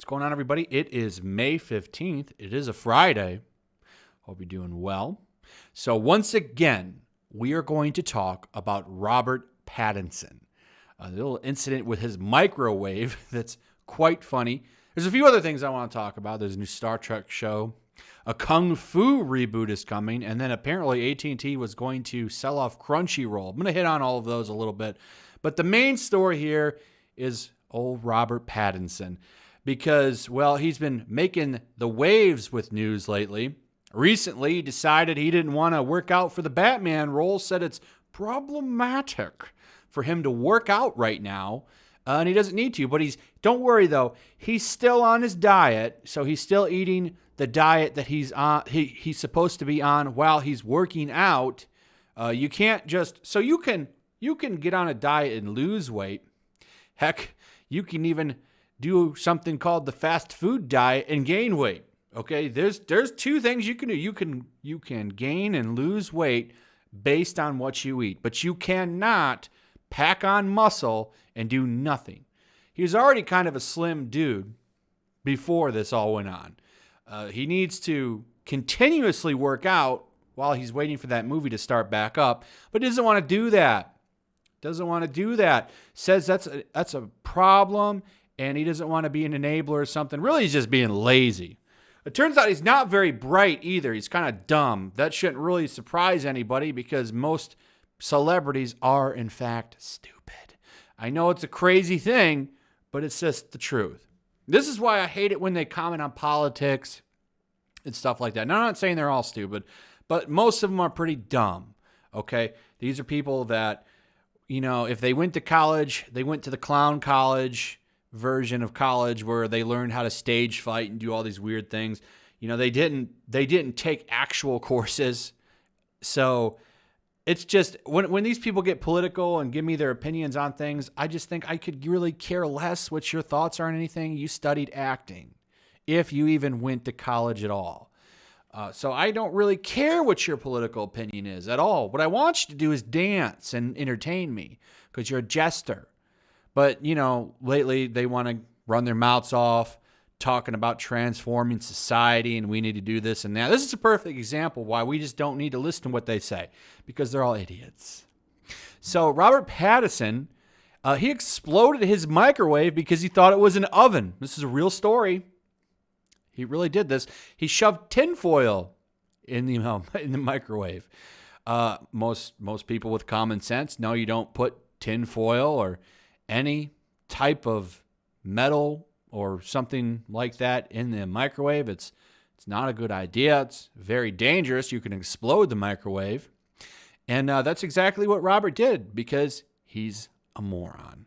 What's going on, everybody? It is May 15th. It is a Friday. Hope you're doing well. So once again, we are going to talk about Robert Pattinson. A little incident with his microwave that's quite funny. There's a few other things I want to talk about. There's a new Star Trek show. A Kung Fu reboot is coming. And then apparently AT&T was going to sell off Crunchyroll. I'm going to hit on all of those a little bit. But the main story here is old Robert Pattinson. Because, well, he's been making the waves with news lately. Recently, he decided he didn't want to work out for the Batman role, said it's problematic for him to work out right now, and he doesn't need to. But don't worry, though, he's still on his diet, so he's still eating the diet that he's on. He's supposed to be on while he's working out. You can't just, so you can get on a diet and lose weight. Heck, you can even do something called the fast food diet and gain weight. Okay, there's two things you can do. You can gain and lose weight based on what you eat, but you cannot pack on muscle and do nothing. He was already kind of a slim dude before this all went on. He needs to continuously work out while he's waiting for that movie to start back up, but he doesn't want to do that. Says that's a problem. And he doesn't want to be an enabler or something. Really, he's just being lazy. It turns out he's not very bright either. He's kind of dumb. That shouldn't really surprise anybody because most celebrities are, in fact, stupid. I know it's a crazy thing, but it's just the truth. This is why I hate it when they comment on politics and stuff like that. Now, I'm not saying they're all stupid, but most of them are pretty dumb, okay? These are people that, you know, if they went to college, they went to the clown college version of college where they learned how to stage fight and do all these weird things. You know, they didn't take actual courses. So it's just when these people get political and give me their opinions on things, I just think I could really care less what your thoughts are on anything. You studied acting, if you even went to college at all. So I don't really care what your political opinion is at all. What I want you to do is dance and entertain me because you're a jester. But, you know, lately they want to run their mouths off talking about transforming society and we need to do this and that. This is a perfect example why we just don't need to listen to what they say because they're all idiots. So Robert Pattinson, he exploded his microwave because he thought it was an oven. This is a real story. He really did this. He shoved tinfoil in the microwave. Most people with common sense know you don't put tinfoil or any type of metal or something like that in the microwave. It's not a good idea. It's very dangerous. You can explode the microwave. And that's exactly what Robert did because he's a moron.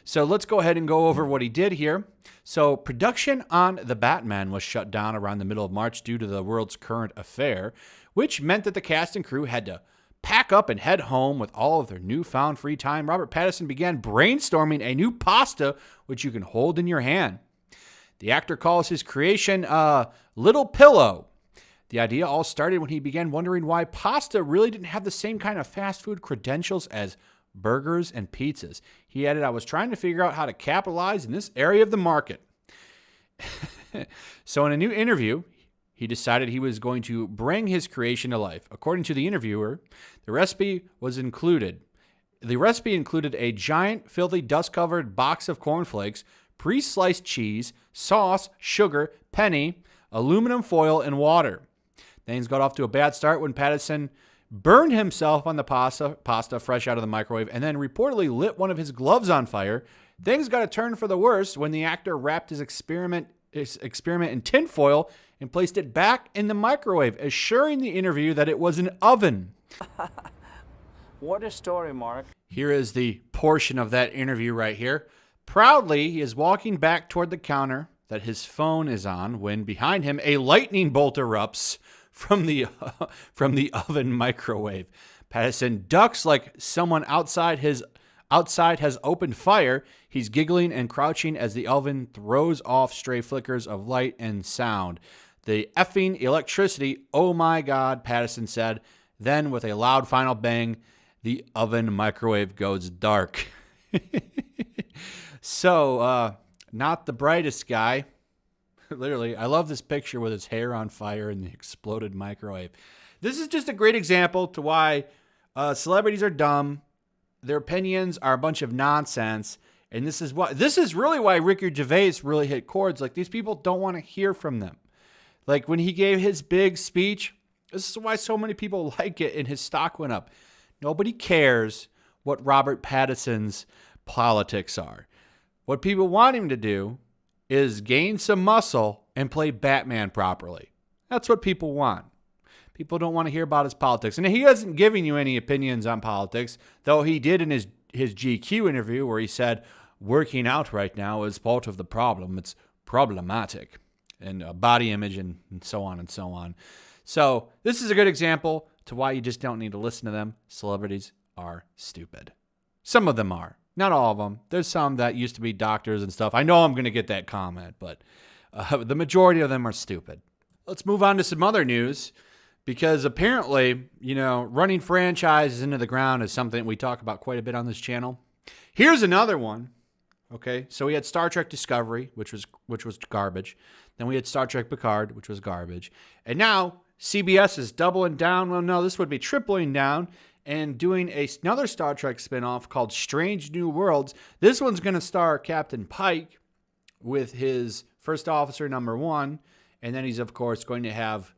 So let's go ahead and go over what he did here. So production on The Batman was shut down around the middle of March due to the world's current affair, which meant that the cast and crew had to pack up and head home with all of their newfound free time. Robert Pattinson began brainstorming a new pasta, which you can hold in your hand. The actor calls his creation Little Pillow. The idea all started when he began wondering why pasta really didn't have the same kind of fast food credentials as burgers and pizzas. He added, I was trying to figure out how to capitalize in this area of the market. So in a new interview, he decided he was going to bring his creation to life. According to the interviewer, the recipe included a giant, filthy, dust-covered box of cornflakes, pre-sliced cheese, sauce, sugar, penny, aluminum foil, and water. Things got off to a bad start when Pattinson burned himself on the pasta fresh out of the microwave, and then reportedly lit one of his gloves on fire. Things got a turn for the worse when the actor wrapped his experiment in tinfoil and placed it back in the microwave, assuring the interview that it was an oven. What a story, Mark. Here is the portion of that interview right here. Proudly, he is walking back toward the counter that his phone is on when behind him a lightning bolt erupts from the oven microwave. Pattinson ducks like someone outside has opened fire. He's giggling and crouching as the oven throws off stray flickers of light and sound. The effing electricity, oh my God, Pattinson said. Then, with a loud final bang, the oven microwave goes dark. So, not the brightest guy. Literally, I love this picture with his hair on fire in the exploded microwave. This is just a great example to why celebrities are dumb. Their opinions are a bunch of nonsense. And this is really why Ricky Gervais really hit chords. Like, these people don't want to hear from them. Like, when he gave his big speech, this is why so many people like it and his stock went up. Nobody cares what Robert Pattinson's politics are. What people want him to do is gain some muscle and play Batman properly. That's what people want. People don't want to hear about his politics. And he isn't giving you any opinions on politics, though he did in his GQ interview where he said, working out right now is part of the problem. It's problematic. And body image and so on and so on. So this is a good example to why you just don't need to listen to them. Celebrities are stupid. Some of them are. Not all of them. There's some that used to be doctors and stuff. I know I'm going to get that comment, but the majority of them are stupid. Let's move on to some other news, because apparently, running franchises into the ground is something we talk about quite a bit on this channel. Here's another one. Okay, so we had Star Trek Discovery, which was garbage. Then we had Star Trek Picard, which was garbage. And now CBS is doubling down. Well, no, this would be tripling down and doing another Star Trek spinoff called Strange New Worlds. This one's going to star Captain Pike with his first officer, number 1. And then he's, of course, going to have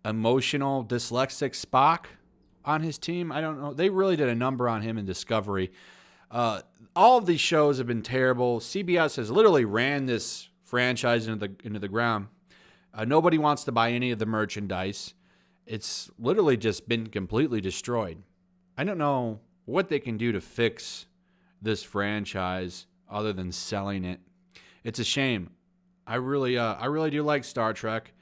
emotional, dyslexic Spock on his team. I don't know. They really did a number on him in Discovery. All of these shows have been terrible. CBS has literally ran this franchise into the ground. Nobody wants to buy any of the merchandise. It's literally just been completely destroyed. I don't know what they can do to fix this franchise other than selling it. It's a shame. I really do like Star Trek,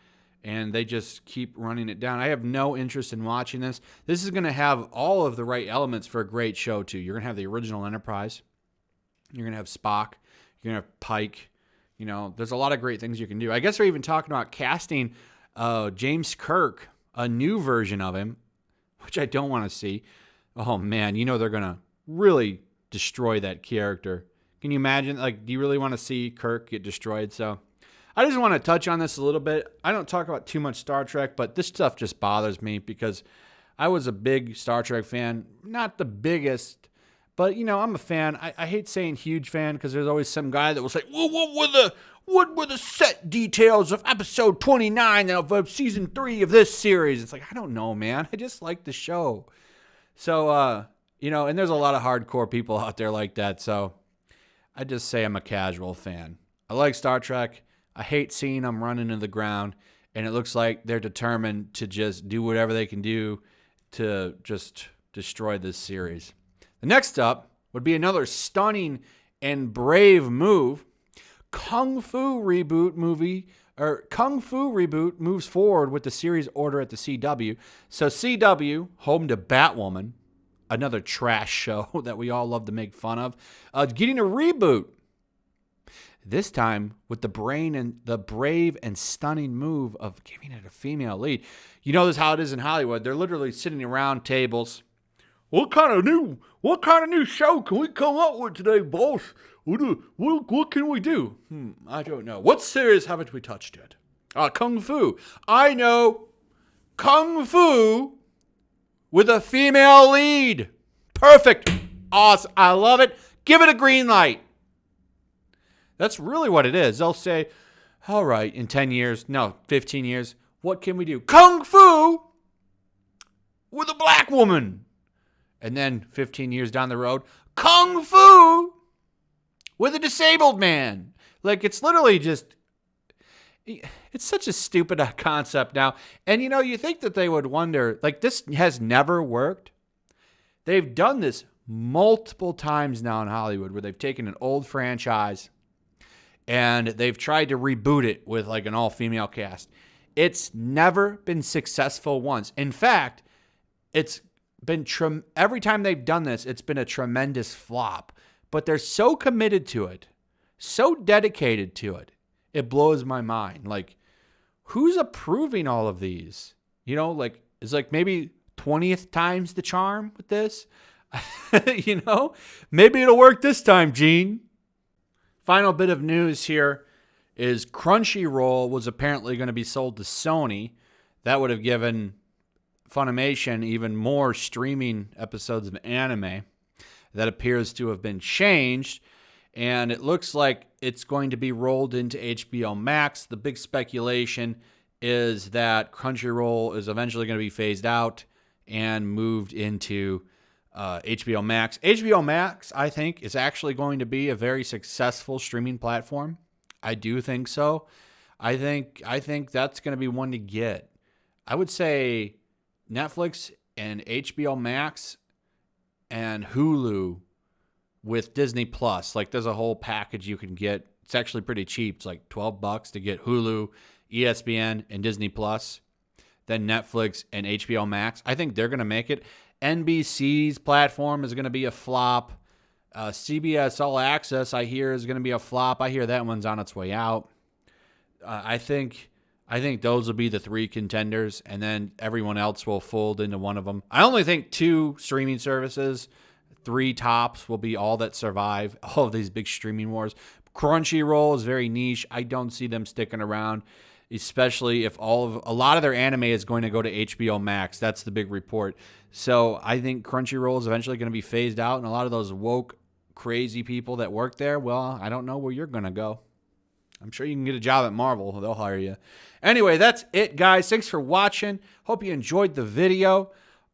and they just keep running it down. I have no interest in watching this. This is going to have all of the right elements for a great show, too. You're going to have the original Enterprise. You're going to have Spock. You're going to have Pike. There's a lot of great things you can do. I guess they're even talking about casting James Kirk, a new version of him, which I don't want to see. Oh, man, they're going to really destroy that character. Can you imagine? Like, do you really want to see Kirk get destroyed? So I just want to touch on this a little bit. I don't talk about too much Star Trek, but this stuff just bothers me because I was a big Star Trek fan. Not the biggest, but, I'm a fan. I hate saying huge fan because there's always some guy that will say, well, what were the set details of episode 29 of season 3 of this series? It's like, I don't know, man. I just like the show. So, and there's a lot of hardcore people out there like that. So I just say I'm a casual fan. I like Star Trek. I hate seeing them run into the ground. And it looks like they're determined to just do whatever they can do to just destroy this series. The next up would be another stunning and brave move. Kung Fu Reboot moves forward with the series order at the CW. So CW, home to Batwoman, another trash show that we all love to make fun of, getting a reboot. This time with the brave and stunning move of giving it a female lead. You know this how it is in Hollywood. They're literally sitting around tables. What kind of new show can we come up with today, boss? What can we do? I don't know. What series haven't we touched yet? Kung Fu. I know. Kung Fu with a female lead. Perfect. Awesome. I love it. Give it a green light. That's really what it is. They'll say, all right, in 10 years, no, 15 years, what can we do? Kung Fu with a black woman. And then 15 years down the road, Kung Fu with a disabled man. Like, it's literally just, it's such a stupid concept now. And, you think that they would wonder, like, this has never worked. They've done this multiple times now in Hollywood where they've taken an old franchise and they've tried to reboot it with, like, an all-female cast. It's never been successful once. In fact, it's been every time they've done this, it's been a tremendous flop. But they're so committed to it, so dedicated to it, it blows my mind. Like, who's approving all of these? It's like maybe 20th time's the charm with this. Maybe it'll work this time, Gene. Final bit of news here is Crunchyroll was apparently going to be sold to Sony. That would have given Funimation even more streaming episodes of anime. That appears to have been changed, and it looks like it's going to be rolled into HBO Max. The big speculation is that Crunchyroll is eventually going to be phased out and moved into HBO Max. HBO Max, I think, is actually going to be a very successful streaming platform. I do think so. I think that's going to be one to get. I would say Netflix and HBO Max and Hulu with Disney Plus. Like, there's a whole package you can get. It's actually pretty cheap. It's like $12 to get Hulu, ESPN, and Disney Plus. Then Netflix and HBO Max. I think they're going to make it. NBC's platform is going to be a flop. CBS All Access, I hear, is going to be a flop. I hear that one's on its way out. I think those will be the three contenders, and then everyone else will fold into one of them. I only think 2 streaming services, 3 tops, will be all that survive all of these big streaming wars. Crunchyroll is very niche. I don't see them sticking around, especially if a lot of their anime is going to go to HBO Max. That's the big report. So I think Crunchyroll is eventually going to be phased out, and a lot of those woke, crazy people that work there, well, I don't know where you're going to go. I'm sure you can get a job at Marvel. They'll hire you. Anyway, that's it, guys. Thanks for watching. Hope you enjoyed the video.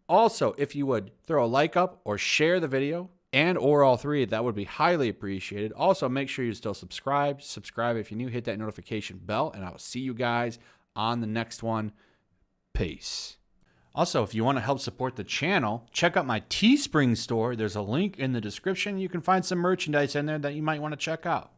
Also, if you would throw a like up or share the video, or all three, that would be highly appreciated. Also, make sure you're still subscribed. Subscribe if you're new. Hit that notification bell, and I will see you guys on the next one. Peace. Also, if you want to help support the channel, check out my Teespring store. There's a link in the description. You can find some merchandise in there that you might want to check out.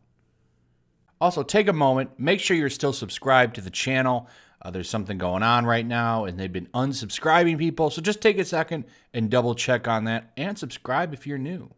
Also, take a moment. Make sure you're still subscribed to the channel. There's something going on right now, and they've been unsubscribing people. So just take a second and double check on that, and subscribe if you're new.